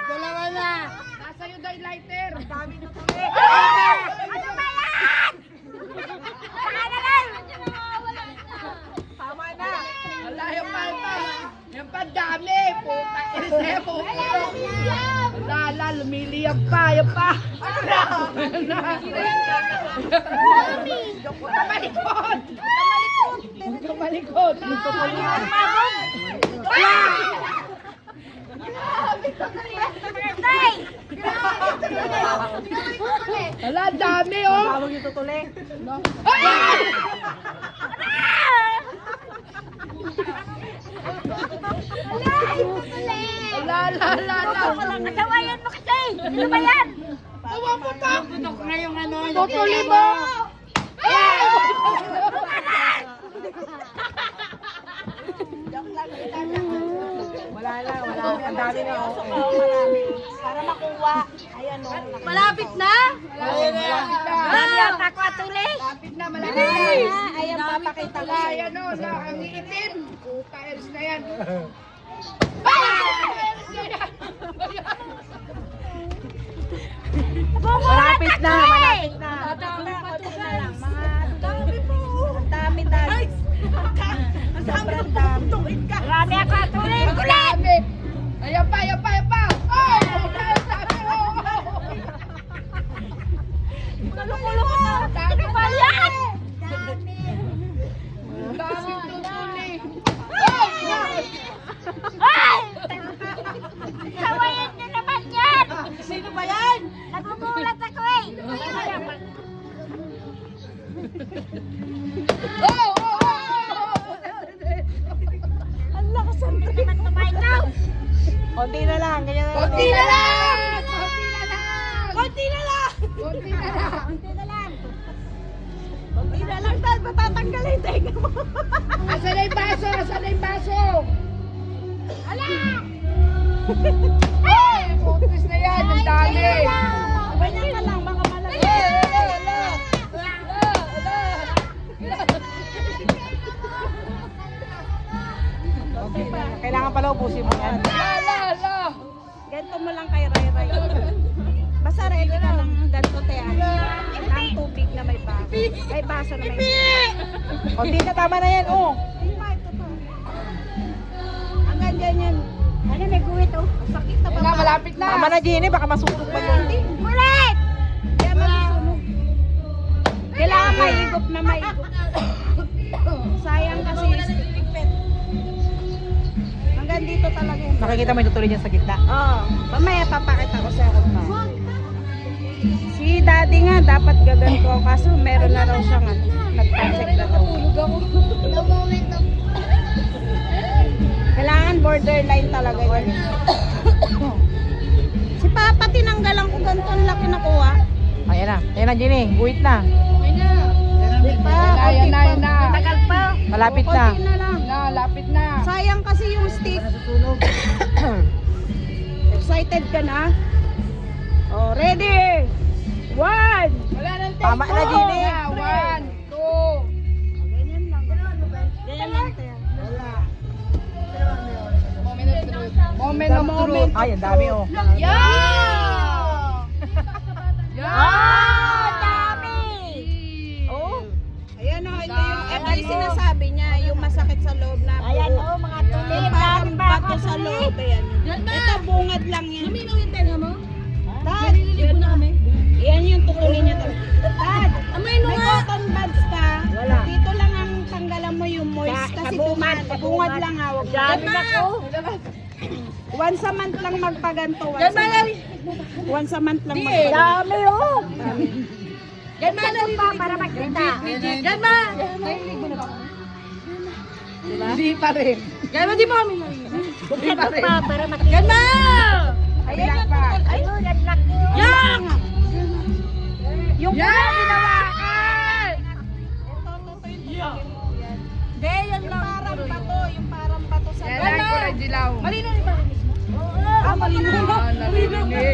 Dalawa na. Nasa iyo daw yung lighter. Ang dami na tuloy. Ano ba yan? Saka na lang. Tama na. Wala yung palpa. Yung pandami. Puta. Ese po. Lala, lumiliyab pa. Yung pa. Kamalikot. Kamalikot. Wala, dami oh. Tawag yung tutuli. Kasawayan mo kasi. Ano ba yan? Tutok na yung ano. Tutuli mo. Wala na, wala. Ang dami na. Para makuha. Ayan o. Malapit na. Marami yata ko atuli. Malapit na, malapit na. Ayan, papakita ko. Ayan o, ang itim. Puta, ers na yan. Malapit na, malapit na. Ang dami dami. Sobrang dami. Marami ako atuli. Kulit! Dami. Ayan pa, ayan pa, ayan pa. Oh! Sabi mo. Kalukuluko na. Ano ba yan? Daming tutuli. Ay! Sawayan niyo naman yan! Sino ba yan? Nagugulat ako eh! Oh! Ang lakas ang naman kumain daw! Konti na lang, ganyan na lang. Konti na lang! Konti na lang! Konti na lang! Konti na lang! Konti na lang dahil matatanggalin tayo mo! Asan na yung baso? Asan na yung baso? Ala! Ay! Putis na yan! Ang dami! Ganyan ka lang, baka malaki! Kailangan pala ubusin mo yan. Ganito mo lang kay Ray Ray. Basta ready ka lang ganito te ang tubig na may baso. May baso na may baso. Konti na, tama na yan, oh. Ang ganyan. Ano may guwit oh. Sakit na Na, malapit na! Tama na, Jenny, baka masunog pa yun. Ulit! Kaya masusunog. Kailangan maigop na maigop. Sayang kasi hanggang dito talaga yung Nakikita mo yung tutuloy niya sa gitna. Oo. Mamaya papakita ko sa akin pa. Si daddy nga dapat gaganto ako kaso meron na raw siyang nagpa-check na daw. Kailangan borderline talaga yun. Si Papa tinanggalan ko ganito ang laki nakuha. Ayan na, Jenny, guhit na. Ayan na. Tagal pa. Malapit na. Konti na lang. Na, lapit na. Sayang kasi yung stick. Excited ka na? Oh, ready? 1. Wala nang tempo. Tama na, Jenny. 1, 2. Ganyan lang. Ganyan lang tayo. Moment of truth. Moment of truth. Ay, ang dami, oh. Yeah! Oh, dami! Oh. Ayan oh, ito yung sinasabi niya, yung masakit sa loob na. Ayan oh, mga tuloy. Yung parang bato sa loob. Ayan. Ito bungad lang yan. Luminaw yung tenga mo? Dad! Naliligo na kami. Yan yung tutuloy niya talaga. Dad! May cotton buds ka. Wala. Dito lang ang tanggalan mo yung moist. Kasi bungad lang ha. Dami na ko. Once a month lang magpaganto. Once a month lang magpaganto. Dami oh! Yan ba pa para magkita? Yan ba? Hindi pa rin. Yan ba di mo kami Hindi pa rin. para makita? Yan ba? Ayan pa. Ayun, nag-lock yun. Yan! Yung Yan! ginawakan! Hindi, yan lang. Yung parang bato sa Yan ang kulay dilaw. Malino ni ba? Oo. Ah, malino. Naririnig.